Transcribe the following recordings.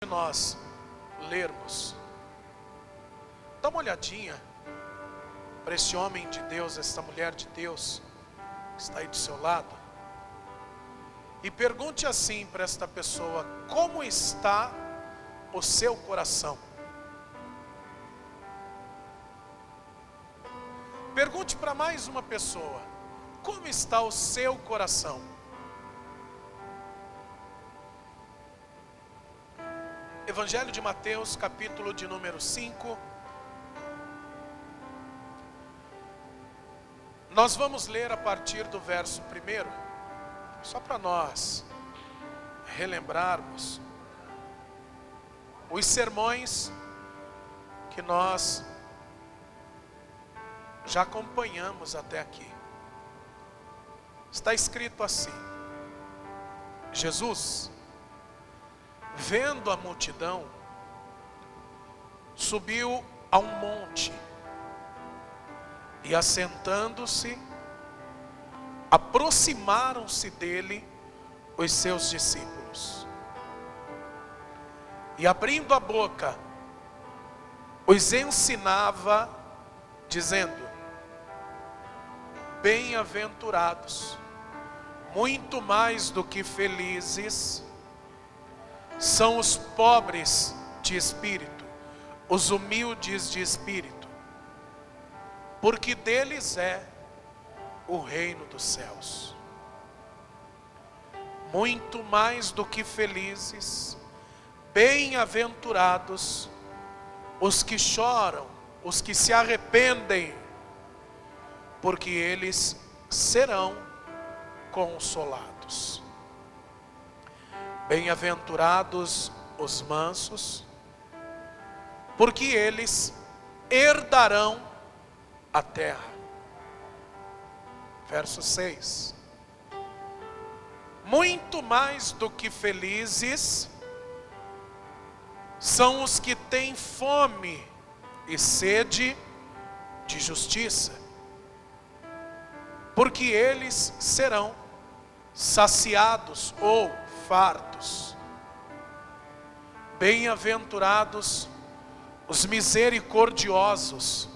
nós lermos, dá uma olhadinha para esse homem de Deus, essa mulher de Deus que está aí do seu lado, e pergunte assim para esta pessoa: como está o seu coração? Pergunte para mais uma pessoa: como está o seu coração? Evangelho de Mateus, capítulo de número 5. Nós vamos ler a partir do verso 1, só para nós relembrarmos os sermões que nós já acompanhamos até aqui. Está escrito assim: Jesus, vendo a multidão, subiu a um monte e, assentando-se, aproximaram-se dele os seus discípulos. E, abrindo a boca, os ensinava, dizendo: bem-aventurados, muito mais do que felizes, são os pobres de espírito, os humildes de espírito, porque deles é o reino dos céus. Muito mais do que felizes, bem-aventurados, os que choram, os que se arrependem, porque eles serão consolados. Bem-aventurados os mansos, porque eles herdarão a terra. Verso 6. Muito mais do que felizes são os que têm fome e sede de justiça, porque eles serão saciados ou fartos. Bem-aventurados os misericordiosos,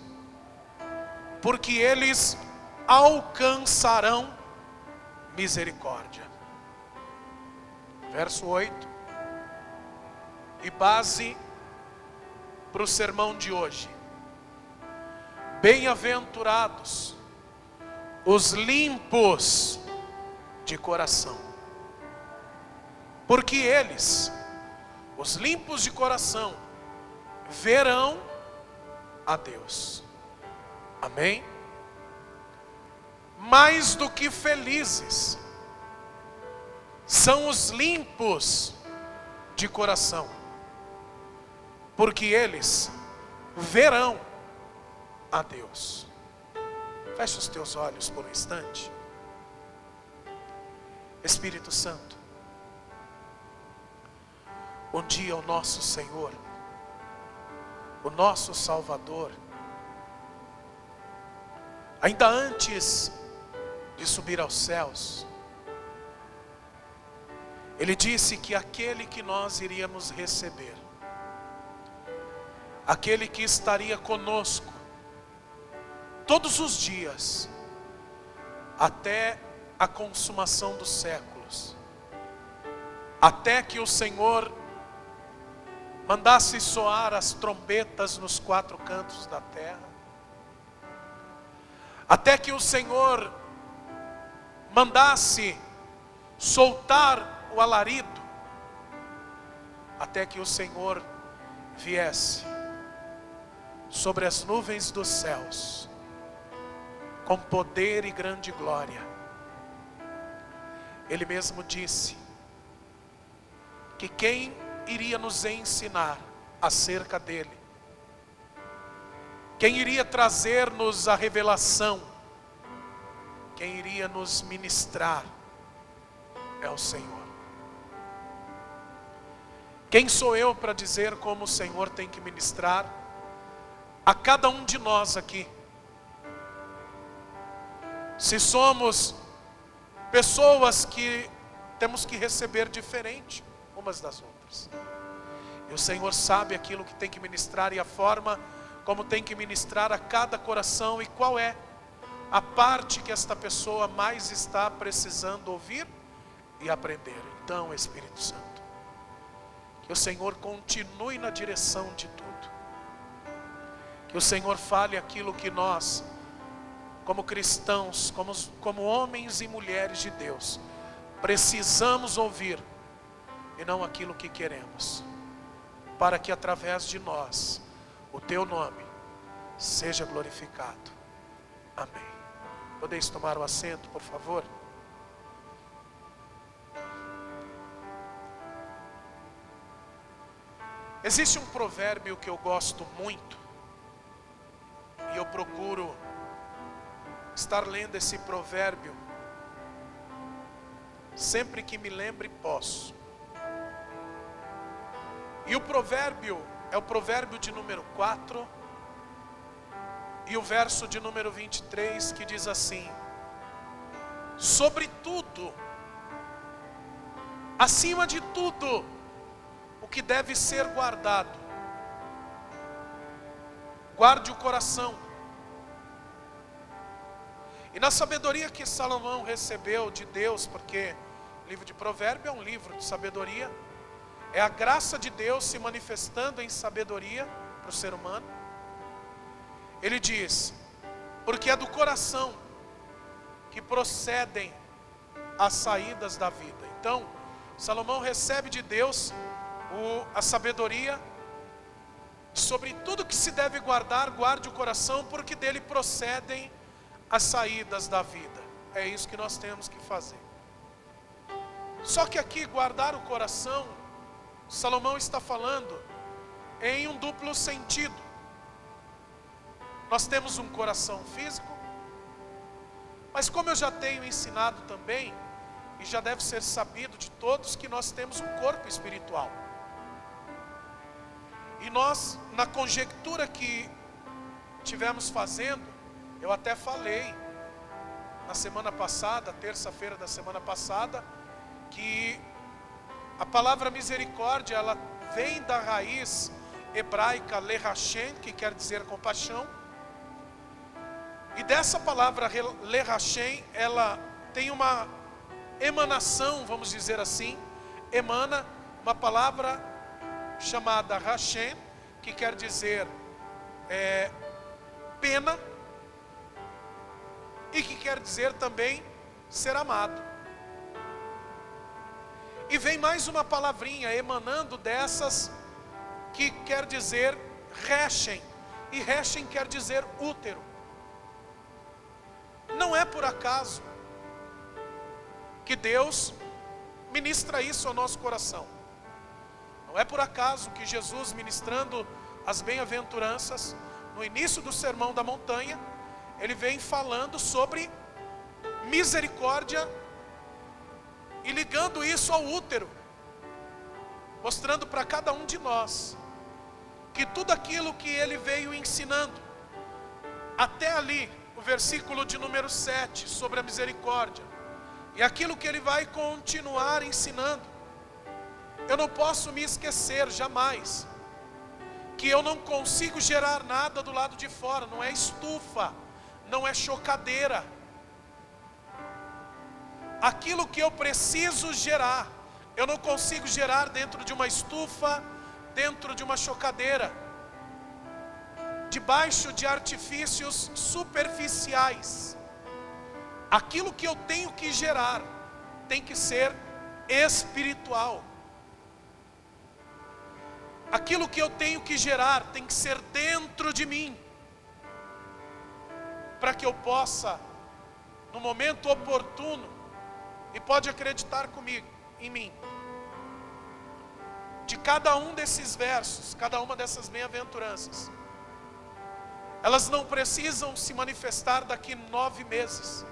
porque eles alcançarão misericórdia. Verso 8. E base para o sermão de hoje: bem-aventurados os limpos de coração, porque eles, os limpos de coração, verão a Deus. Amém? Mais do que felizes são os limpos de coração, porque eles verão a Deus. Feche os teus olhos por um instante. Espírito Santo, um dia o nosso Senhor, o nosso Salvador, ainda antes de subir aos céus, Ele disse que aquele que nós iríamos receber, aquele que estaria conosco todos os dias, até a consumação dos séculos, até que o Senhor mandasse soar as trombetas nos 4 cantos da terra, até que o Senhor mandasse soltar o alarido, até que o Senhor viesse sobre as nuvens dos céus, com poder e grande glória. Ele mesmo disse que quem iria nos ensinar acerca dele, quem iria trazer-nos a revelação, quem iria nos ministrar, é o Senhor. Quem sou eu para dizer como o Senhor tem que ministrar a cada um de nós aqui? Se somos pessoas que temos que receber diferente umas das outras. E o Senhor sabe aquilo que tem que ministrar e a forma como tem que ministrar a cada coração e qual é a parte que esta pessoa mais está precisando ouvir e aprender. Então, Espírito Santo, que o Senhor continue na direção de tudo. Que o Senhor fale aquilo que nós, como cristãos, como homens e mulheres de Deus, precisamos ouvir e não aquilo que queremos, para que através de nós o Teu nome seja glorificado. Amém. Podeis tomar o assento, por favor? Existe um provérbio que eu gosto muito, e eu procuro estar lendo esse provérbio sempre que me lembre posso. E o provérbio é o provérbio de número 4 e o verso de número 23, que diz assim: sobretudo, acima de tudo, o que deve ser guardado, guarde o coração. E na sabedoria que Salomão recebeu de Deus, porque o livro de Provérbio é um livro de sabedoria, é a graça de Deus se manifestando em sabedoria para o ser humano. Ele diz: porque é do coração que procedem as saídas da vida. Então, Salomão recebe de Deus a sabedoria sobre tudo que se deve guardar. Guarde o coração, porque dele procedem as saídas da vida. É isso que nós temos que fazer. Só que aqui, guardar o coração, Salomão está falando em um duplo sentido. Nós temos um coração físico, mas como eu já tenho ensinado também, e já deve ser sabido de todos, que nós temos um corpo espiritual. E nós, na conjectura que tivemos fazendo, eu até falei na semana passada, terça-feira da semana passada, que a palavra misericórdia, ela vem da raiz hebraica lerachem, que quer dizer compaixão. E dessa palavra lerachem, ela tem uma emanação, vamos dizer assim, emana uma palavra chamada rachem, que quer dizer pena, e que quer dizer também ser amado. E vem mais uma palavrinha emanando dessas, que quer dizer rechem, e rechem quer dizer útero. Não é por acaso que Deus ministra isso ao nosso coração. Não é por acaso que Jesus, ministrando as bem-aventuranças, no início do Sermão da Montanha, ele vem falando sobre misericórdia e ligando isso ao útero, mostrando para cada um de nós que tudo aquilo que ele veio ensinando, até ali, o versículo de número 7, sobre a misericórdia, e aquilo que ele vai continuar ensinando, eu não posso me esquecer jamais, que eu não consigo gerar nada do lado de fora. Não é estufa, não é chocadeira. Aquilo que eu preciso gerar, eu não consigo gerar dentro de uma estufa, dentro de uma chocadeira, debaixo de artifícios superficiais. Aquilo que eu tenho que gerar tem que ser espiritual. Aquilo que eu tenho que gerar tem que ser dentro de mim, para que eu possa, no momento oportuno, e pode acreditar comigo, em mim, de cada um desses versos, cada uma dessas bem-aventuranças, elas não precisam se manifestar daqui 9 meses.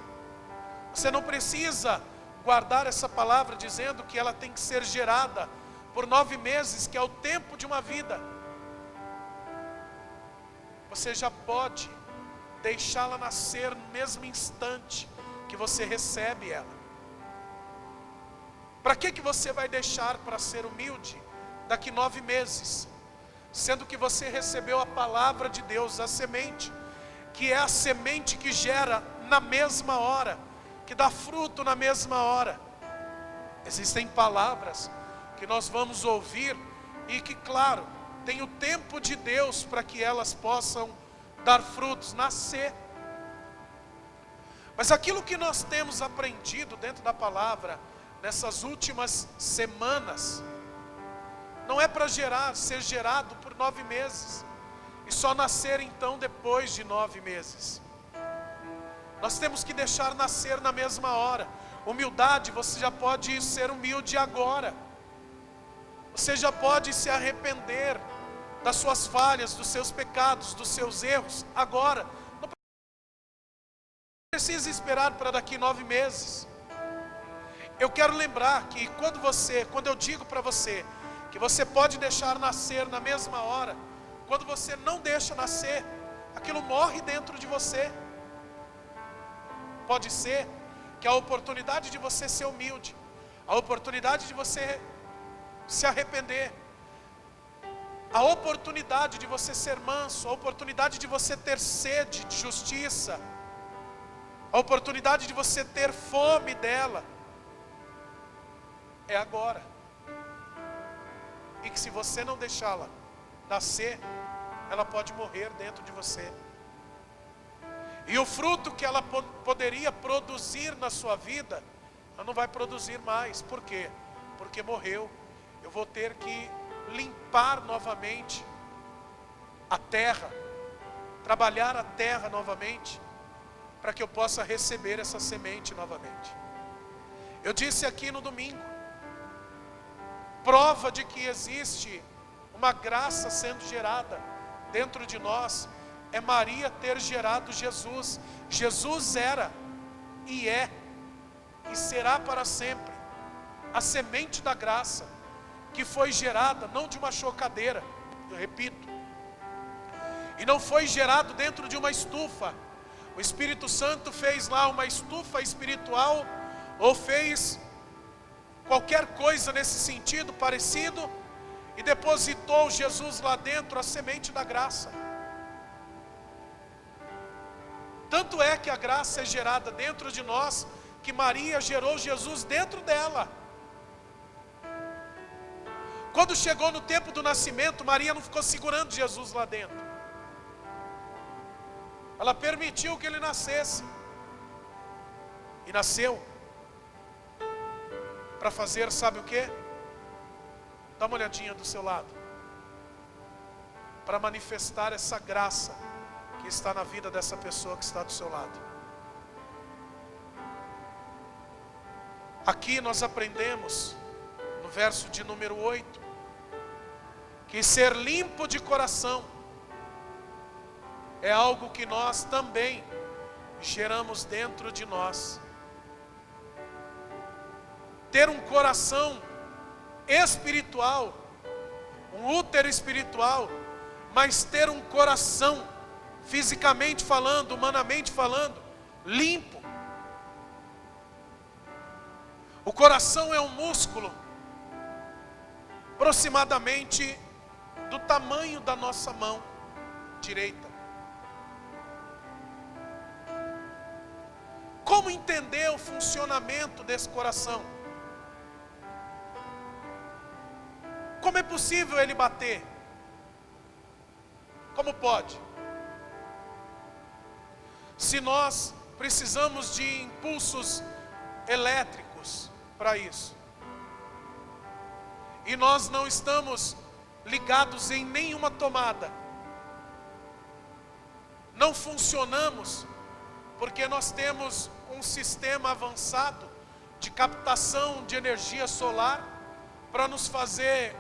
Você não precisa guardar essa palavra dizendo que ela tem que ser gerada por 9 meses, que é o tempo de uma vida. Você já pode deixá-la nascer no mesmo instante que você recebe ela. Para que você vai deixar para ser humilde daqui 9 meses, sendo que você recebeu a palavra de Deus, a semente, que é a semente que gera na mesma hora, que dá fruto na mesma hora. Existem palavras que nós vamos ouvir e que, claro, tem o tempo de Deus para que elas possam dar frutos, nascer. Mas aquilo que nós temos aprendido dentro da palavra nessas últimas semanas não é para ser gerado por 9 meses e só nascer então depois de 9 meses. Nós temos que deixar nascer na mesma hora. Humildade, você já pode ser humilde agora. Você já pode se arrepender das suas falhas, dos seus pecados, dos seus erros agora. Não precisa esperar para daqui 9 meses. Eu quero lembrar que quando eu digo para você que você pode deixar nascer na mesma hora, quando você não deixa nascer, aquilo morre dentro de você. Pode ser que a oportunidade de você ser humilde, a oportunidade de você se arrepender, a oportunidade de você ser manso, a oportunidade de você ter sede de justiça, a oportunidade de você ter fome dela, é agora. E que se você não deixá-la nascer, ela pode morrer dentro de você. E o fruto que ela poderia produzir na sua vida, ela não vai produzir mais. Por quê? Porque morreu. Eu vou ter que limpar novamente a terra, trabalhar a terra novamente, para que eu possa receber essa semente novamente. Eu disse aqui no domingo, prova de que existe uma graça sendo gerada dentro de nós, é Maria ter gerado Jesus. Jesus era, e é, e será para sempre, a semente da graça, que foi gerada não de uma chocadeira, eu repito, e não foi gerado dentro de uma estufa. O Espírito Santo fez lá uma estufa espiritual, ou fez qualquer coisa nesse sentido parecido, e depositou Jesus lá dentro, a semente da graça. Tanto é que a graça é gerada dentro de nós, que Maria gerou Jesus dentro dela. Quando chegou no tempo do nascimento, Maria não ficou segurando Jesus lá dentro. Ela permitiu que ele nascesse. E nasceu. Para fazer, sabe o quê? Dá uma olhadinha do seu lado. Para manifestar essa graça que está na vida dessa pessoa que está do seu lado. Aqui nós aprendemos, no verso de número 8, que ser limpo de coração é algo que nós também geramos dentro de nós. Ter um coração espiritual, um útero espiritual, mas ter um coração, fisicamente falando, humanamente falando, limpo. O coração é um músculo, aproximadamente do tamanho da nossa mão direita. Como entender o funcionamento desse coração? Como é possível ele bater? Como pode? Se nós precisamos de impulsos elétricos para isso, e nós não estamos ligados em nenhuma tomada, não funcionamos, porque nós temos um sistema avançado de captação de energia solar para nos fazer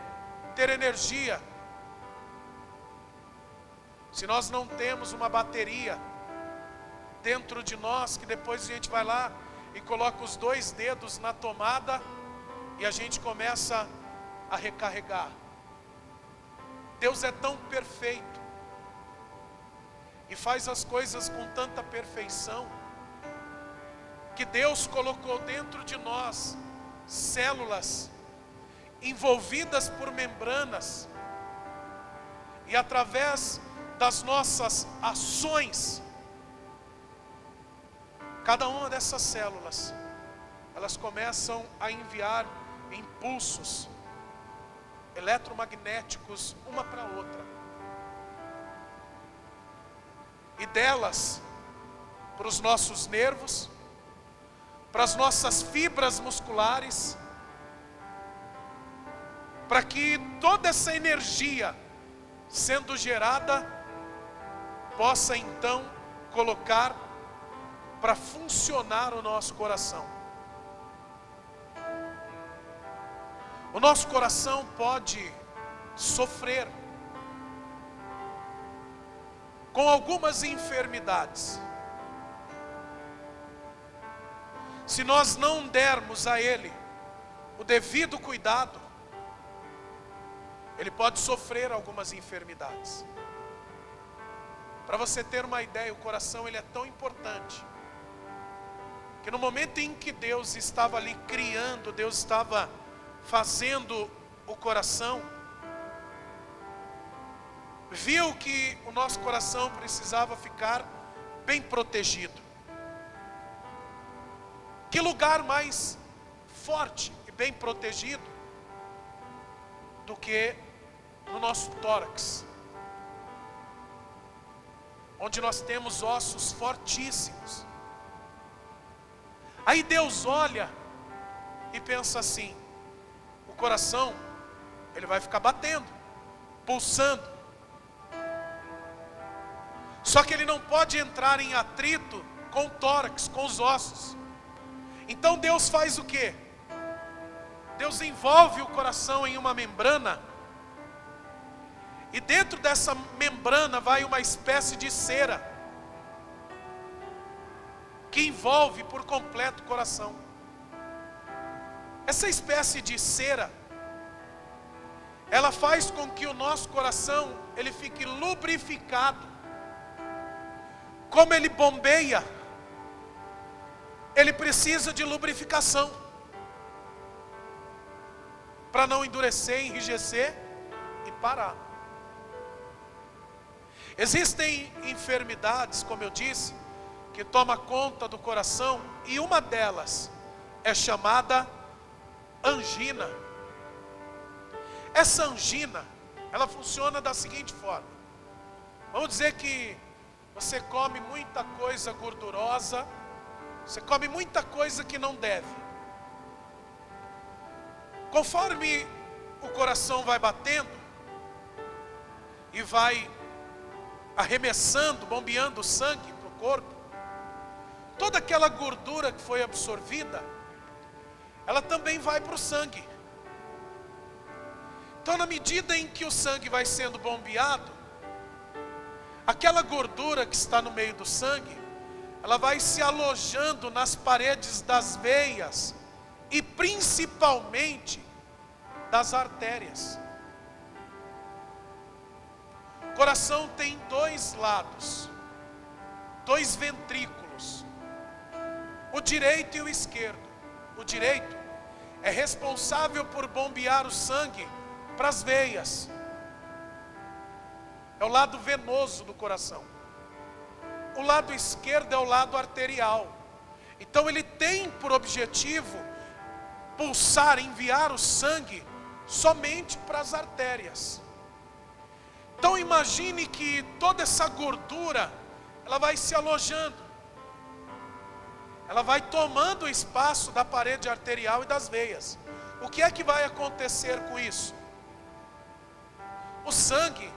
ter energia. Se nós não temos uma bateria dentro de nós, que depois a gente vai lá e coloca os 2 dedos na tomada e a gente começa a recarregar. Deus é tão perfeito e faz as coisas com tanta perfeição, que Deus colocou dentro de nós células envolvidas por membranas, e através das nossas ações, cada uma dessas células, elas começam a enviar impulsos eletromagnéticos uma para outra, e delas para os nossos nervos, para as nossas fibras musculares, para que toda essa energia sendo gerada possa então colocar para funcionar o nosso coração. O nosso coração pode sofrer com algumas enfermidades. Se nós não dermos a ele o devido cuidado, ele pode sofrer algumas enfermidades. Para você ter uma ideia, o coração ele é tão importante, que no momento em que Deus estava ali criando, Deus estava fazendo o coração, viu que o nosso coração precisava ficar bem protegido. Que lugar mais forte e bem protegido do que no nosso tórax, onde nós temos ossos fortíssimos. Aí Deus olha e pensa assim: o coração, ele vai ficar batendo, pulsando. Só que ele não pode entrar em atrito com o tórax, com os ossos. Então Deus faz o quê? Deus envolve o coração em uma membrana, e dentro dessa membrana vai uma espécie de cera, que envolve por completo o coração. Essa espécie de cera, ela faz com que o nosso coração, ele fique lubrificado. Como ele bombeia, ele precisa de lubrificação, para não endurecer, enrijecer e parar. Existem enfermidades, como eu disse, que toma conta do coração, e uma delas é chamada angina. Essa angina, ela funciona da seguinte forma: vamos dizer que você come muita coisa gordurosa, você come muita coisa que não deve. Conforme o coração vai batendo e vai arremessando, bombeando sangue para o corpo, toda aquela gordura que foi absorvida, ela também vai para o sangue. Então, na medida em que o sangue vai sendo bombeado, aquela gordura que está no meio do sangue, ela vai se alojando nas paredes das veias e principalmente das artérias. O coração tem dois lados, dois ventrículos, o direito e o esquerdo. O direito é responsável por bombear o sangue para as veias, é o lado venoso do coração. O lado esquerdo é o lado arterial. Então ele tem por objetivo pulsar, enviar o sangue somente para as artérias. Então imagine que toda essa gordura, ela vai se alojando, ela vai tomando o espaço da parede arterial e das veias. O que é que vai acontecer com isso? O sangue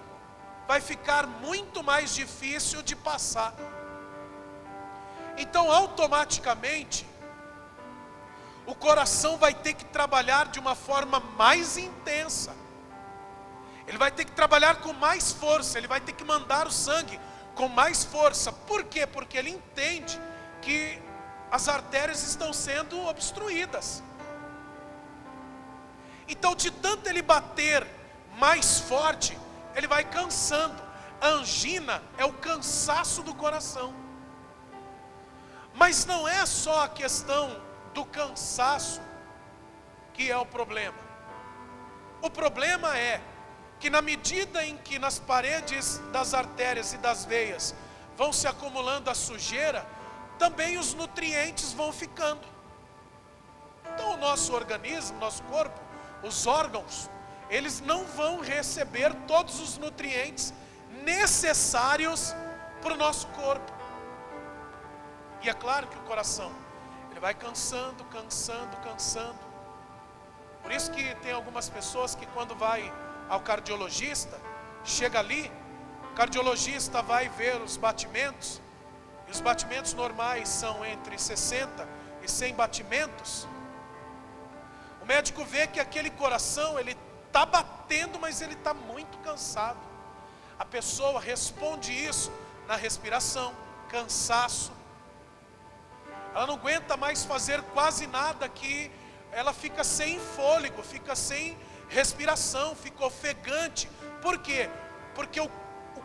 vai ficar muito mais difícil de passar. Então automaticamente o coração vai ter que trabalhar de uma forma mais intensa. Ele vai ter que trabalhar com mais força, ele vai ter que mandar o sangue com mais força. Por quê? Porque ele entende que as artérias estão sendo obstruídas. Então, de tanto ele bater mais forte, ele vai cansando. A angina é o cansaço do coração. Mas não é só a questão do cansaço que é o problema. O problema é que na medida em que nas paredes das artérias e das veias vão se acumulando a sujeira, também os nutrientes vão ficando. Então o nosso organismo, nosso corpo, os órgãos, eles não vão receber todos os nutrientes necessários para o nosso corpo. E é claro que o coração, ele vai cansando. Por isso que tem algumas pessoas que quando vai ao cardiologista, chega ali, o cardiologista vai ver os batimentos, e os batimentos normais são entre 60 e 100 batimentos. O médico vê que aquele coração, ele está batendo, mas ele está muito cansado. A pessoa responde isso na respiração, cansaço. Ela não aguenta mais fazer quase nada, que ela fica sem fôlego, fica sem respiração, fica ofegante. Por quê? Porque o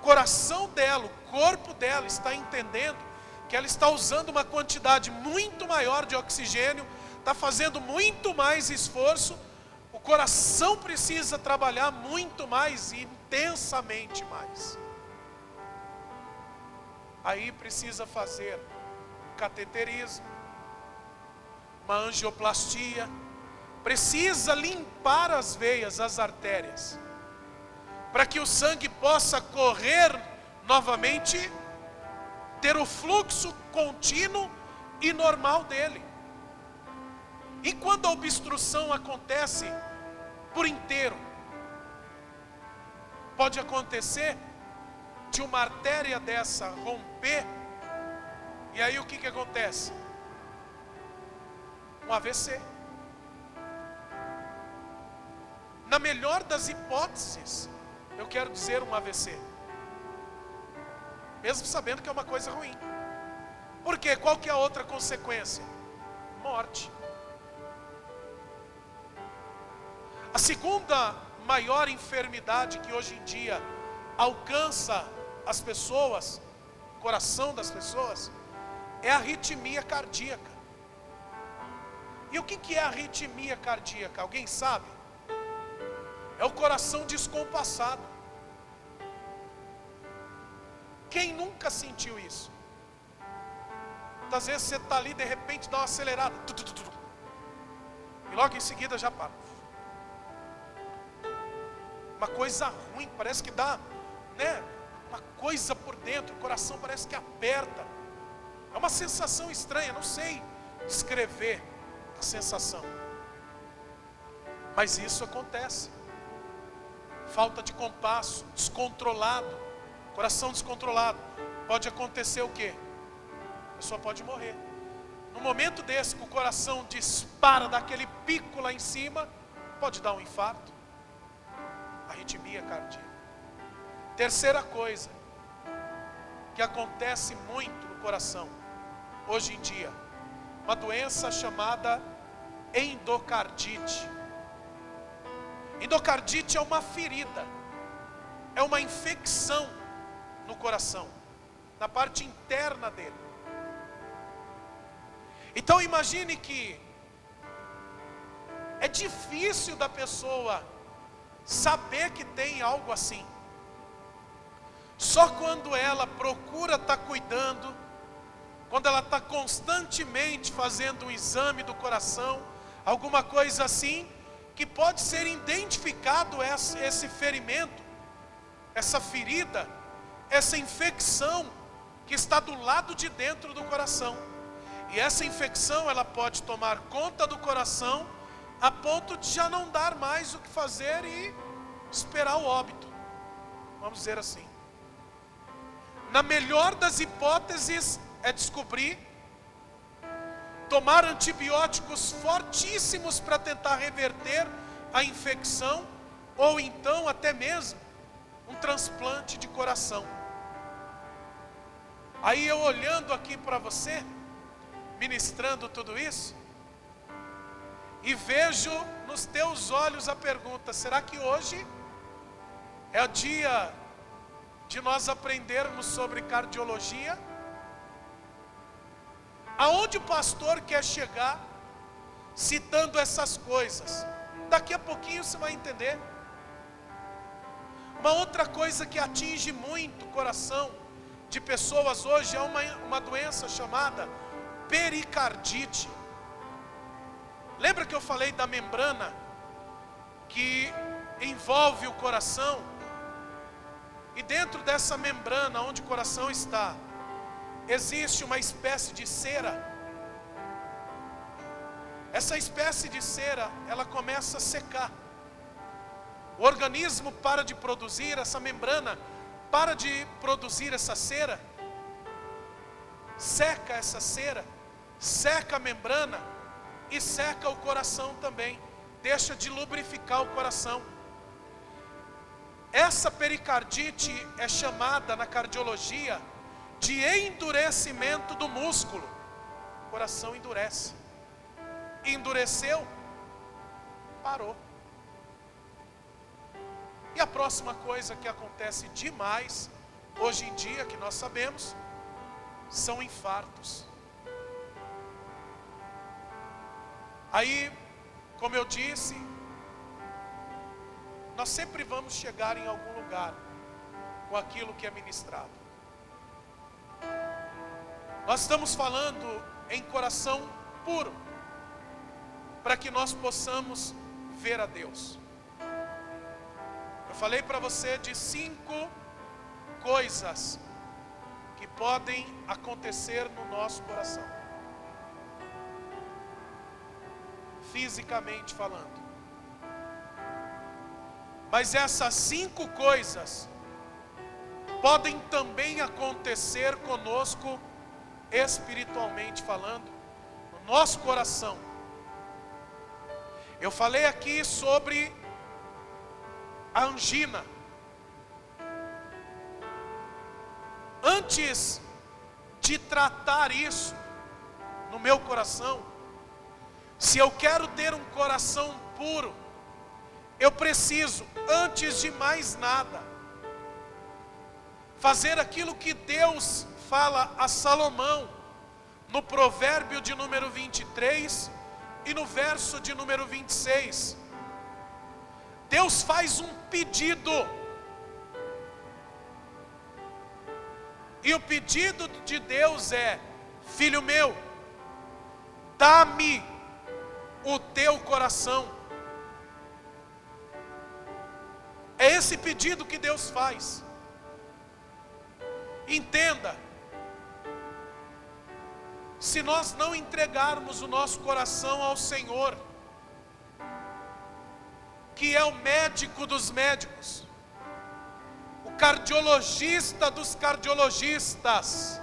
coração dela, o corpo dela está entendendo que ela está usando uma quantidade muito maior de oxigênio, está fazendo muito mais esforço. O coração precisa trabalhar muito mais e intensamente mais. Aí precisa fazer cateterismo, uma angioplastia, precisa limpar as veias, as artérias, para que o sangue possa correr novamente, ter o fluxo contínuo e normal dele. E quando a obstrução acontece por inteiro, pode acontecer de uma artéria dessa romper, e aí o que acontece? Um AVC. Na melhor das hipóteses, eu quero dizer um AVC, mesmo sabendo que é uma coisa ruim. Por quê? Qual que é a outra consequência? Morte. A segunda maior enfermidade que hoje em dia alcança as pessoas, o coração das pessoas, é a arritmia cardíaca. E o que é a arritmia cardíaca? Alguém sabe? É o coração descompassado. Quem nunca sentiu isso? Muitas vezes você está ali, de repente dá uma acelerada, e logo em seguida já para. Uma coisa ruim, parece que dá, né, uma coisa por dentro, o coração parece que aperta. É uma sensação estranha, não sei descrever a sensação, mas isso acontece. Falta de compasso, descontrolado, coração descontrolado, pode acontecer o quê? A pessoa pode morrer. No momento desse, que o coração dispara, daquele pico lá em cima, pode dar um infarto, arritmia cardíaca. Terceira coisa que acontece muito no coração hoje em dia, uma doença chamada endocardite. Endocardite é uma ferida, é uma infecção no coração, na parte interna dele. Então imagine que é difícil da pessoa saber que tem algo assim. Só quando ela procura estar cuidando, quando ela está constantemente fazendo um exame do coração, alguma coisa assim, que pode ser identificado esse ferimento, essa ferida, essa infecção que está do lado de dentro do coração. E essa infecção, ela pode tomar conta do coração a ponto de já não dar mais o que fazer e esperar o óbito, vamos dizer assim. Na melhor das hipóteses é descobrir, tomar antibióticos fortíssimos para tentar reverter a infecção, ou então até mesmo um transplante de coração. Aí eu olhando aqui para você, ministrando tudo isso, e vejo nos teus olhos a pergunta: será que hoje é o dia de nós aprendermos sobre cardiologia? Aonde o pastor quer chegar citando essas coisas? Daqui a pouquinho você vai entender. Uma outra coisa que atinge muito o coração de pessoas hoje é uma doença chamada pericardite. Lembra que eu falei da membrana que envolve o coração? E dentro dessa membrana, onde o coração está, existe uma espécie de cera. Essa espécie de cera, ela começa a secar. O organismo para de produzir, essa membrana para de produzir essa cera, seca essa cera, seca a membrana e seca o coração também, deixa de lubrificar o coração. Essa pericardite é chamada na cardiologia de endurecimento do músculo. O coração endurece. Endureceu, parou. E a próxima coisa que acontece demais hoje em dia, que nós sabemos, são infartos. Aí, como eu disse, nós sempre vamos chegar em algum lugar com aquilo que é ministrado. Nós estamos falando em coração puro, para que nós possamos ver a Deus. Eu falei para você de 5 coisas que podem acontecer no nosso coração, fisicamente falando. Mas essas 5 coisas podem também acontecer conosco, espiritualmente falando, no nosso coração. Eu falei aqui sobre a angina. Antes de tratar isso no meu coração, se eu quero ter um coração puro, eu preciso, antes de mais nada, fazer aquilo que Deus fala a Salomão no provérbio de número 23 e no verso de número 26. Deus faz um pedido, e o pedido de Deus é: filho meu, dá-me o teu coração. É esse pedido que Deus faz. Entenda, se nós não entregarmos o nosso coração ao Senhor, que é o médico dos médicos, o cardiologista dos cardiologistas,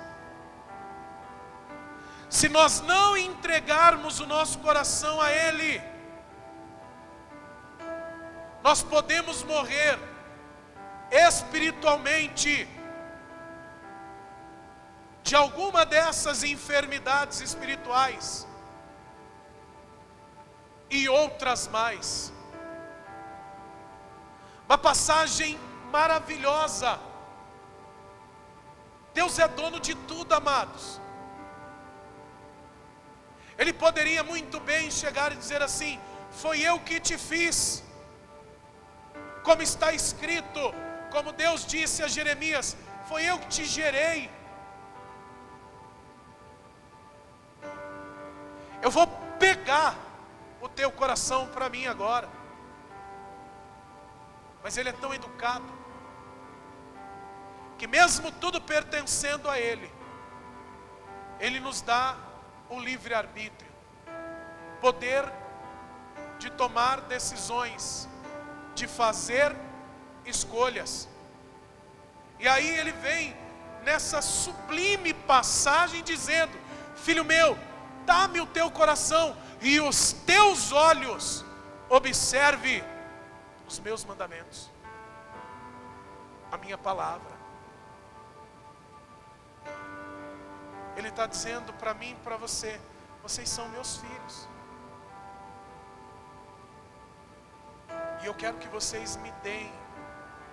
se nós não entregarmos o nosso coração a Ele, nós podemos morrer espiritualmente de alguma dessas enfermidades espirituais e outras mais. Uma passagem maravilhosa. Deus é dono de tudo, amados. Ele poderia muito bem chegar e dizer assim: foi eu que te fiz. Como está escrito, como Deus disse a Jeremias: foi eu que te gerei. Eu vou pegar o teu coração para mim agora. Mas Ele é tão educado, que mesmo tudo pertencendo a Ele, Ele nos dá o livre-arbítrio, poder de tomar decisões, de fazer escolhas. E aí Ele vem nessa sublime passagem dizendo: filho meu, dá-me o teu coração e os teus olhos observe os meus mandamentos, a minha palavra. Ele está dizendo para mim e para você: vocês são meus filhos, e eu quero que vocês me deem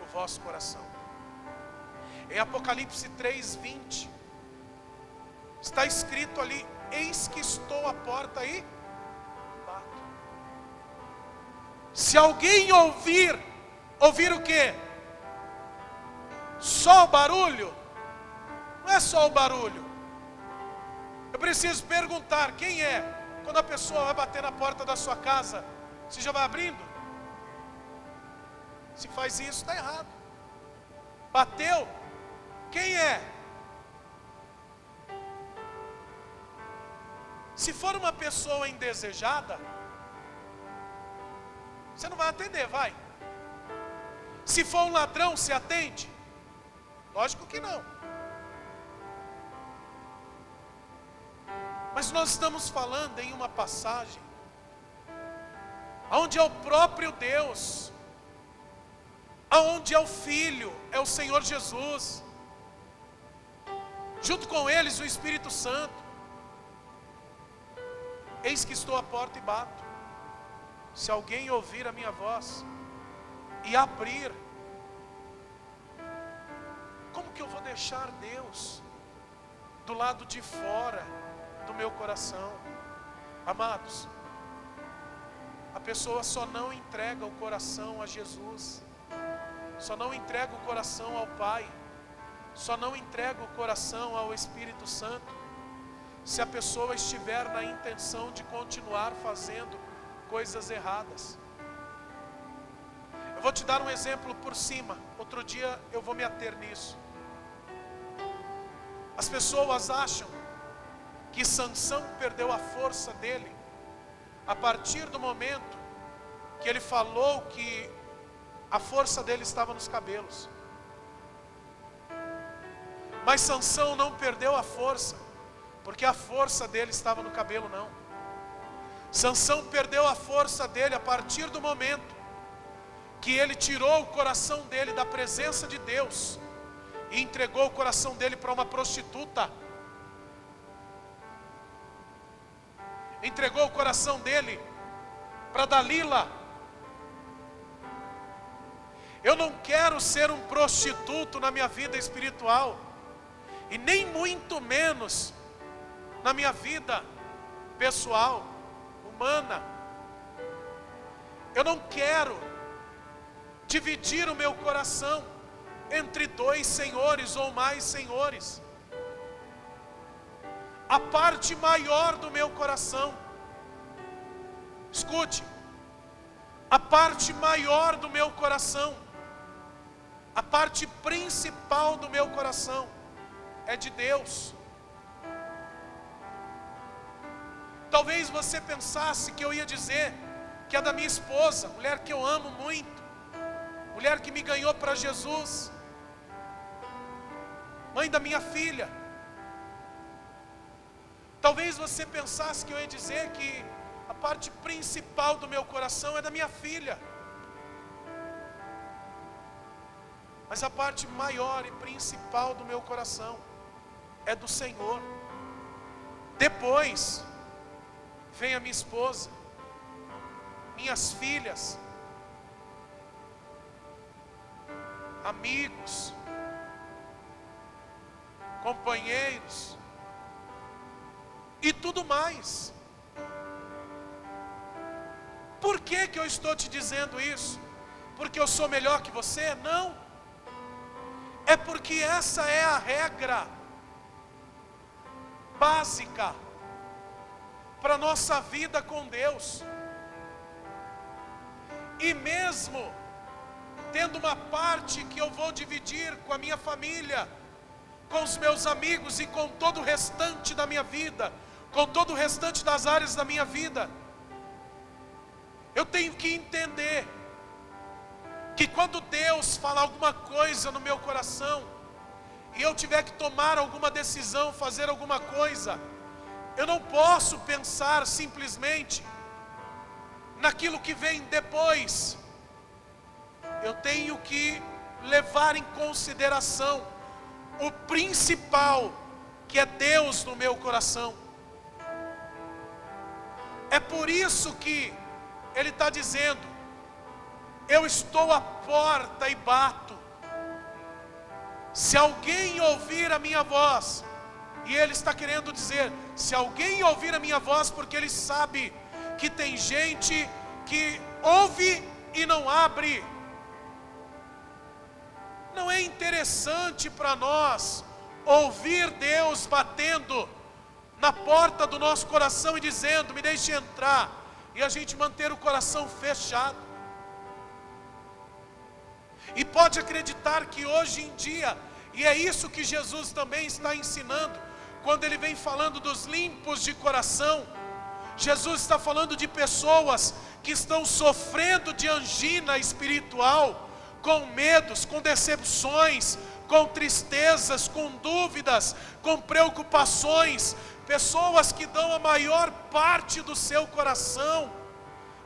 o vosso coração. Em Apocalipse 3:20 está escrito ali: eis que estou à porta e bato. Se alguém ouvir o quê? Só o barulho? Não é só o barulho. Eu preciso perguntar, quem é? Quando a pessoa vai bater na porta da sua casa, você já vai abrindo? Se faz isso, está errado. Bateu? Quem é? Se for uma pessoa indesejada, você não vai atender, vai. Se for um ladrão, você atende? Lógico que não. Mas nós estamos falando em uma passagem onde é o próprio Deus, onde é o Filho, é o Senhor Jesus, junto com eles o Espírito Santo. Eis que estou à porta e bato. Se alguém ouvir a minha voz e abrir, como que eu vou deixar Deus do lado de fora do meu coração? Amados, a pessoa só não entrega o coração a Jesus, só não entrega o coração ao Pai, só não entrega o coração ao Espírito Santo, se a pessoa estiver na intenção de continuar fazendo coisas erradas. Eu vou te dar um exemplo por cima, outro dia eu vou me ater nisso. As pessoas acham que Sansão perdeu a força dele a partir do momento que ele falou que a força dele estava nos cabelos. Mas Sansão não perdeu a força porque a força dele estava no cabelo, não. Sansão perdeu a força dele a partir do momento que ele tirou o coração dele da presença de Deus e entregou o coração dele para uma prostituta. Entregou o coração dele para Dalila. Eu não quero ser um prostituto na minha vida espiritual, e nem muito menos na minha vida pessoal, humana. Eu não quero dividir o meu coração entre dois senhores ou mais senhores. A parte maior do meu coração, escute, a parte maior do meu coração, a parte principal do meu coração é de Deus. Talvez você pensasse que eu ia dizer que é da minha esposa, mulher que eu amo muito, mulher que me ganhou para Jesus, mãe da minha filha. Talvez você pensasse que eu ia dizer que a parte principal do meu coração é da minha filha. Mas a parte maior e principal do meu coração é do Senhor. Depois vem a minha esposa, minhas filhas, amigos, companheiros e tudo mais. Por que que eu estou te dizendo isso? Porque eu sou melhor que você? Não. É porque essa é a regra básica para a nossa vida com Deus. E mesmo tendo uma parte que eu vou dividir com a minha família, com os meus amigos e com todo o restante da minha vida, com todo o restante das áreas da minha vida, eu tenho que entender que quando Deus fala alguma coisa no meu coração, e eu tiver que tomar alguma decisão, fazer alguma coisa, eu não posso pensar simplesmente naquilo que vem depois. Eu tenho que levar em consideração o principal, que é Deus no meu coração. É por isso que Ele está dizendo: eu estou à porta e bato. Se alguém ouvir a minha voz, e Ele está querendo dizer, se alguém ouvir a minha voz, porque Ele sabe que tem gente que ouve e não abre. Não é interessante para nós ouvir Deus batendo na porta do nosso coração e dizendo: me deixe entrar, e a gente manter o coração fechado. E pode acreditar que hoje em dia, e é isso que Jesus também está ensinando, quando Ele vem falando dos limpos de coração, Jesus está falando de pessoas que estão sofrendo de angina espiritual, com medos, com decepções, com tristezas, com dúvidas, com preocupações, pessoas que dão a maior parte do seu coração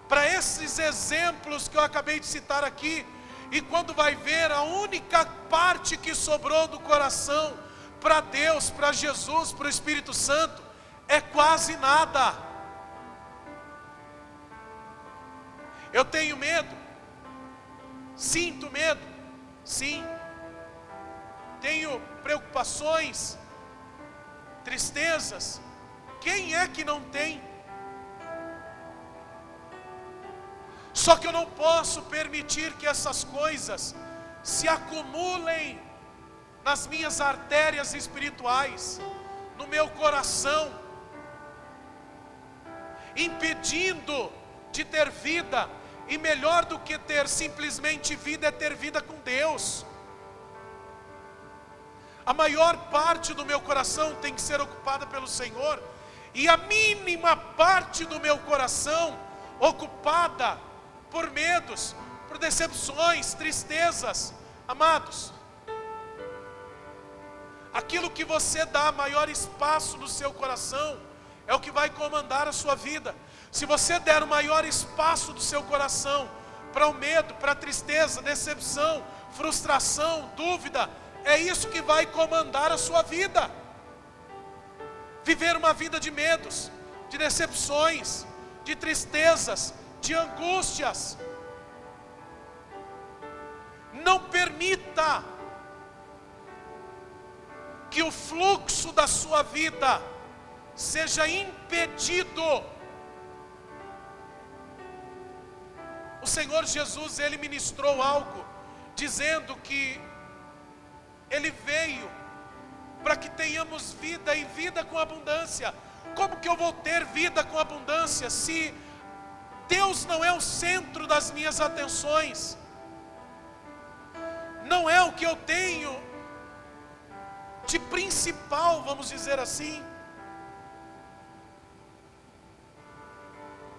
para esses exemplos que eu acabei de citar aqui, e quando vai ver, a única parte que sobrou do coração para Deus, para Jesus, para o Espírito Santo, é quase nada. Eu tenho medo, sinto medo, sim. Tenho preocupações, tristezas, quem é que não tem? Só que eu não posso permitir que essas coisas se acumulem nas minhas artérias espirituais, no meu coração, impedindo de ter vida. E melhor do que ter simplesmente vida é ter vida com Deus. A maior parte do meu coração tem que ser ocupada pelo Senhor, e a mínima parte do meu coração ocupada por medos, por decepções, tristezas. Amados, aquilo que você dá maior espaço no seu coração é o que vai comandar a sua vida. Se você der o maior espaço do seu coração para o medo, para a tristeza, decepção, frustração, dúvida, é isso que vai comandar a sua vida. Viver uma vida de medos, de decepções, de tristezas, de angústias. Não permita que o fluxo da sua vida seja impedido. O Senhor Jesus, Ele ministrou algo, dizendo que Ele veio para que tenhamos vida e vida com abundância. Como que eu vou ter vida com abundância se Deus não é o centro das minhas atenções? Não é o que eu tenho de principal, vamos dizer assim.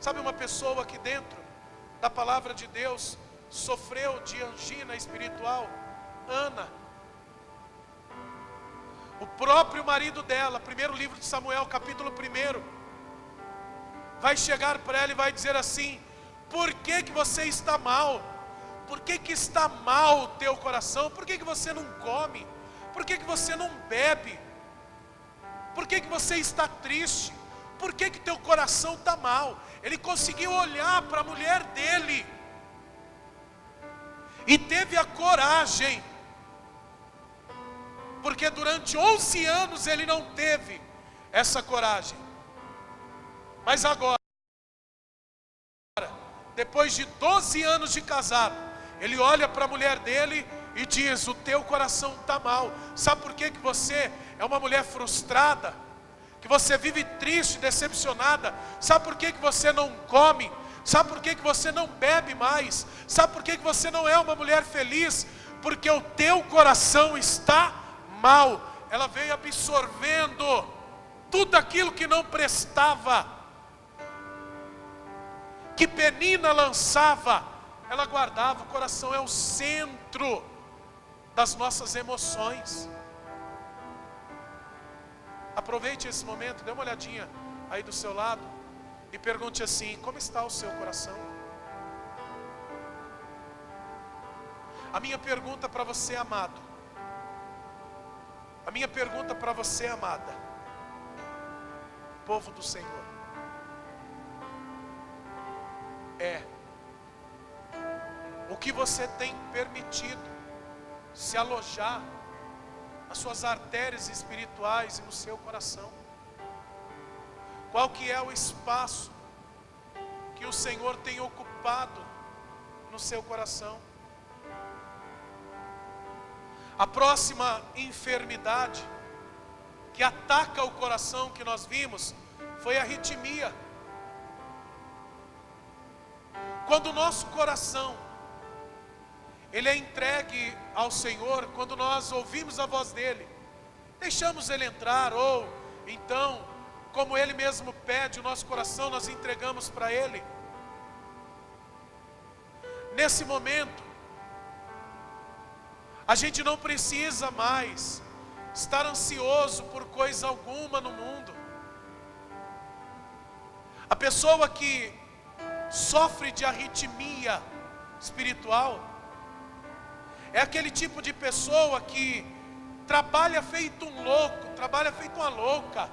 Sabe, uma pessoa aqui dentro da palavra de Deus sofreu de angina espiritual, Ana. O próprio marido dela, primeiro livro de Samuel, capítulo 1, vai chegar para ela e vai dizer assim: por que que você está mal? Por que que está mal o teu coração? Por que que você não come? Por que que você não bebe? Por que que você está triste? Por que que teu coração está mal? Ele conseguiu olhar para a mulher dele e teve a coragem, porque durante 11 anos ele não teve essa coragem. Mas agora, depois de 12 anos de casado, ele olha para a mulher dele e diz: o teu coração está mal. Sabe por que que você é uma mulher frustrada? Que você vive triste, decepcionada? Sabe por que que você não come? Sabe por que que você não bebe mais? Sabe por que que você não é uma mulher feliz? Porque o teu coração está mal. Ela veio absorvendo tudo aquilo que não prestava, que Penina lançava, ela guardava. O coração é o centro das nossas emoções. Aproveite esse momento, dê uma olhadinha aí do seu lado e pergunte assim: como está o seu coração? A minha pergunta para você, amado, a minha pergunta para você, amada, povo do Senhor, é: o que você tem permitido se alojar nas suas artérias espirituais e no seu coração? Qual que é o espaço que o Senhor tem ocupado no seu coração. A próxima enfermidade que ataca o coração que nós vimos foi a arritmia. Quando o nosso coração ele é entregue ao Senhor, quando nós ouvimos a voz dele, deixamos ele entrar, ou então, como ele mesmo pede o nosso coração, nós entregamos para ele. Nesse momento, a gente não precisa mais estar ansioso por coisa alguma no mundo. A pessoa que sofre de arritmia espiritual é aquele tipo de pessoa que trabalha feito um louco, trabalha feito uma louca.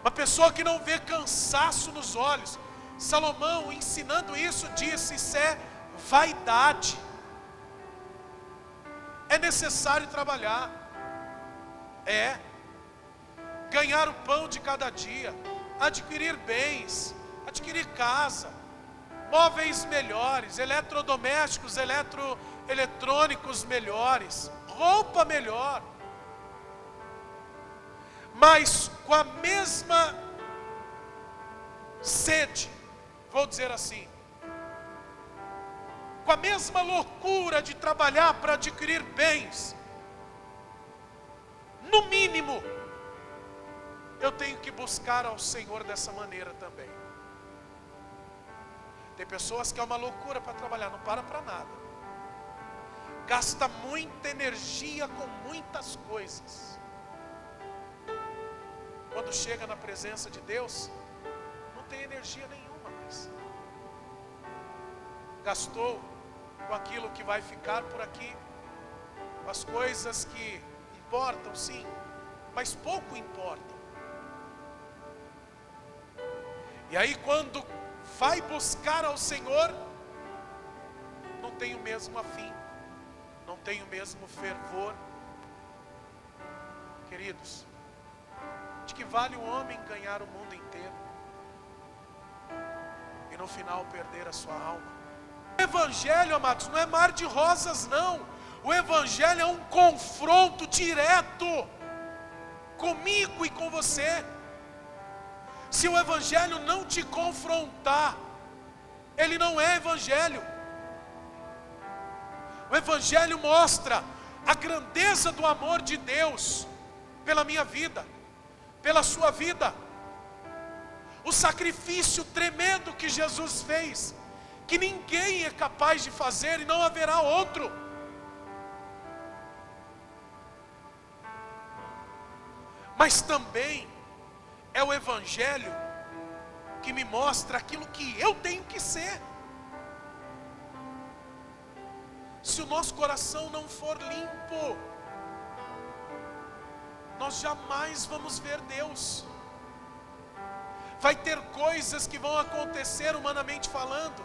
Uma pessoa que não vê cansaço nos olhos. Salomão, ensinando isso, disse: isso é vaidade. É necessário trabalhar, ganhar o pão de cada dia, adquirir bens, adquirir casa, móveis melhores, eletrodomésticos, eletrônicos melhores, roupa melhor. Mas com a mesma sede, vou dizer assim, com a mesma loucura de trabalhar para adquirir bens, no mínimo, eu tenho que buscar ao Senhor dessa maneira também. Tem pessoas que é uma loucura para trabalhar, não para nada, gasta muita energia com muitas coisas. Quando chega na presença de Deus, não tem energia nenhuma mais. Gastou com aquilo que vai ficar por aqui, com as coisas que importam, sim, mas pouco importam. E aí quando vai buscar ao Senhor, não tem o mesmo afim, não tem o mesmo fervor. Queridos, de que vale o homem ganhar o mundo inteiro e no final perder a sua alma? O Evangelho, amados, não é mar de rosas, não. O Evangelho é um confronto direto comigo e com você. Se o Evangelho não te confrontar, ele não é Evangelho. O Evangelho mostra a grandeza do amor de Deus pela minha vida, pela sua vida, o sacrifício tremendo que Jesus fez, que ninguém é capaz de fazer e não haverá outro. Mas também é o Evangelho que me mostra aquilo que eu tenho que ser. Se o nosso coração não for limpo, nós jamais vamos ver Deus. Vai ter coisas que vão acontecer humanamente falando,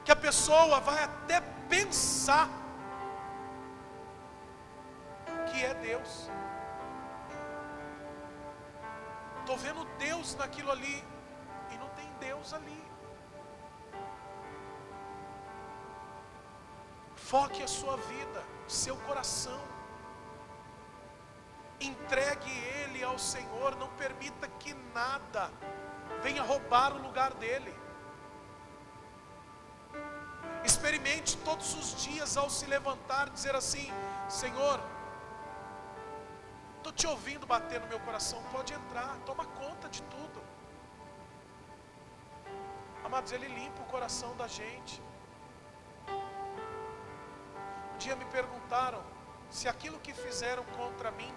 que a pessoa vai até pensar que é Deus. Estou vendo Deus naquilo ali, e não tem Deus ali. Foque a sua vida, o seu coração, entregue ele ao Senhor, não permita que nada venha roubar o lugar dele. Experimente todos os dias ao se levantar, dizer assim: Senhor, estou te ouvindo bater no meu coração, pode entrar, toma conta de tudo. Amados, ele limpa o coração da gente. Um dia me perguntaram se aquilo que fizeram contra mim,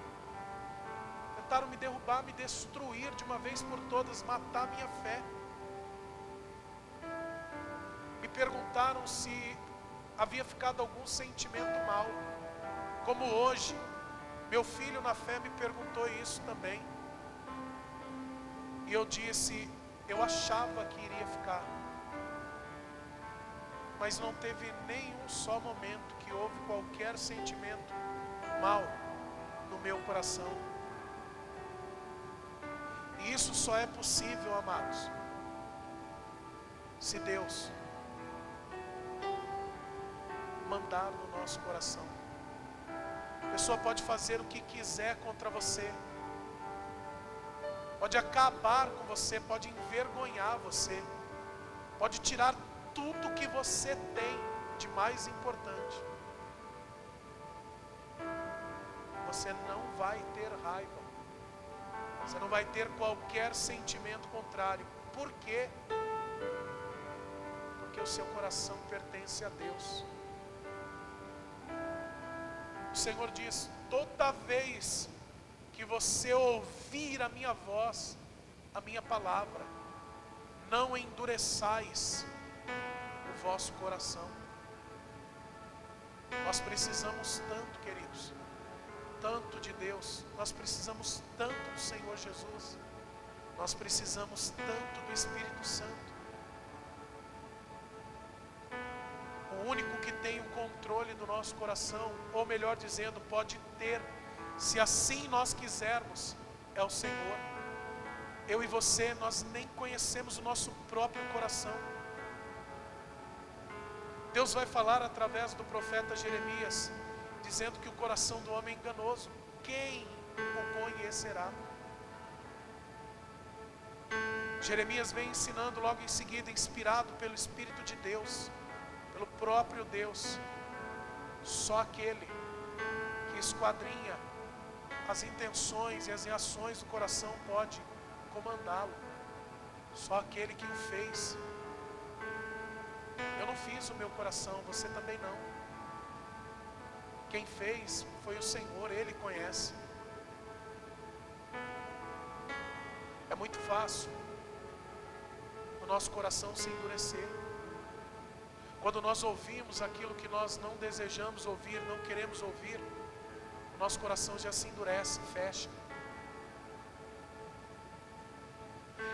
tentaram me derrubar, me destruir de uma vez por todas, matar minha fé. Me perguntaram se havia ficado algum sentimento mal, como hoje meu filho na fé me perguntou isso também, e eu disse: eu achava que iria ficar, mas não teve nenhum só momento que houve qualquer sentimento mal no meu coração. E isso só é possível, amados, se Deus nosso coração. A pessoa pode fazer o que quiser contra você, pode acabar com você, pode envergonhar você, pode tirar tudo que você tem de mais importante. Você não vai ter raiva, você não vai ter qualquer sentimento contrário. Por quê? Porque o seu coração pertence a Deus. O Senhor diz: toda vez que você ouvir a minha voz, a minha palavra, não endureçais o vosso coração. Nós precisamos tanto, queridos, tanto de Deus, nós precisamos tanto do Senhor Jesus, nós precisamos tanto do Espírito Santo. O único que tem o controle do nosso coração, ou melhor dizendo, pode ter, se assim nós quisermos, é o Senhor. Eu e você, nós nem conhecemos o nosso próprio coração. Deus vai falar através do profeta Jeremias, dizendo que o coração do homem é enganoso. Quem o conhecerá? Jeremias vem ensinando logo em seguida, inspirado pelo Espírito de Deus, pelo próprio Deus. Só aquele que esquadrinha as intenções e as reações do coração pode comandá-lo. Só aquele que o fez. Eu não fiz o meu coração, você também não. Quem fez foi o Senhor, Ele conhece. É muito fácil o nosso coração se endurecer. Quando nós ouvimos aquilo que nós não desejamos ouvir, não queremos ouvir, o nosso coração já se endurece, fecha.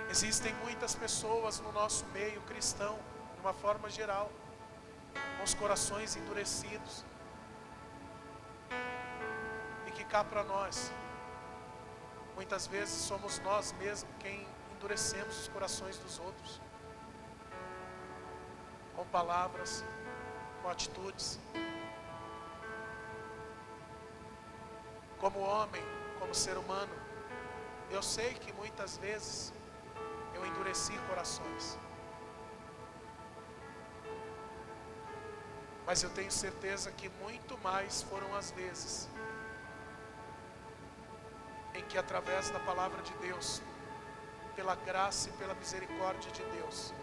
Existem muitas pessoas no nosso meio cristão, de uma forma geral, com os corações endurecidos. E que cá para nós, muitas vezes somos nós mesmos quem endurecemos os corações dos outros. Com palavras, com atitudes. Como homem, como ser humano, eu sei que muitas vezes eu endureci corações. Mas eu tenho certeza que muito mais foram as vezes em que através da palavra de Deus, pela graça e pela misericórdia de Deus,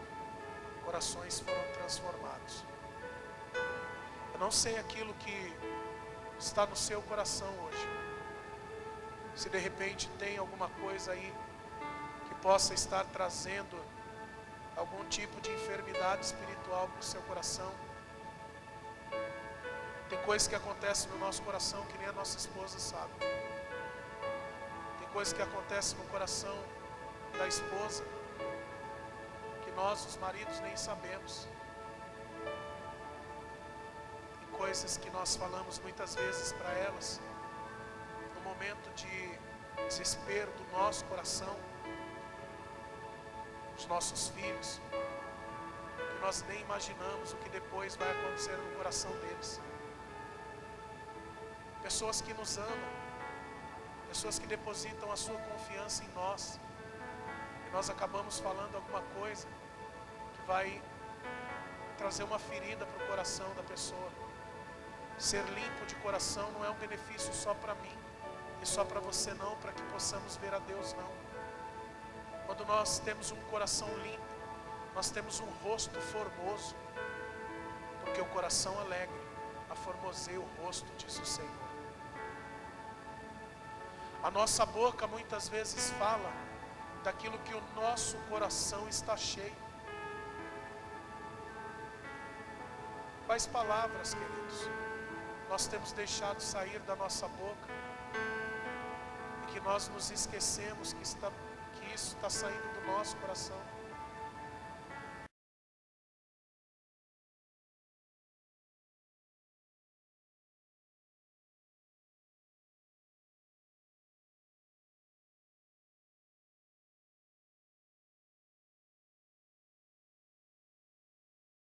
corações foram transformados. Eu não sei aquilo que está no seu coração hoje. Se de repente tem alguma coisa aí que possa estar trazendo algum tipo de enfermidade espiritual para o seu coração. Tem coisas que acontecem no nosso coração que nem a nossa esposa sabe. Tem coisas que acontecem no coração da esposa que nós, os maridos, nem sabemos. Tem coisas que nós falamos muitas vezes para elas no momento de desespero do nosso coração, os nossos filhos, que nós nem imaginamos o que depois vai acontecer no coração deles. Pessoas que nos amam, pessoas que depositam a sua confiança em nós, e nós acabamos falando alguma coisa que vai trazer uma ferida para o coração da pessoa. Ser limpo de coração não é um benefício só para mim e só para você não, para que possamos ver a Deus não. Quando nós temos um coração limpo, nós temos um rosto formoso, porque o coração alegre aformoseia o rosto, diz o Senhor. A nossa boca muitas vezes fala daquilo que o nosso coração está cheio. Quais palavras, queridos, nós temos deixado sair da nossa boca e que nós nos esquecemos que isso está saindo do nosso coração?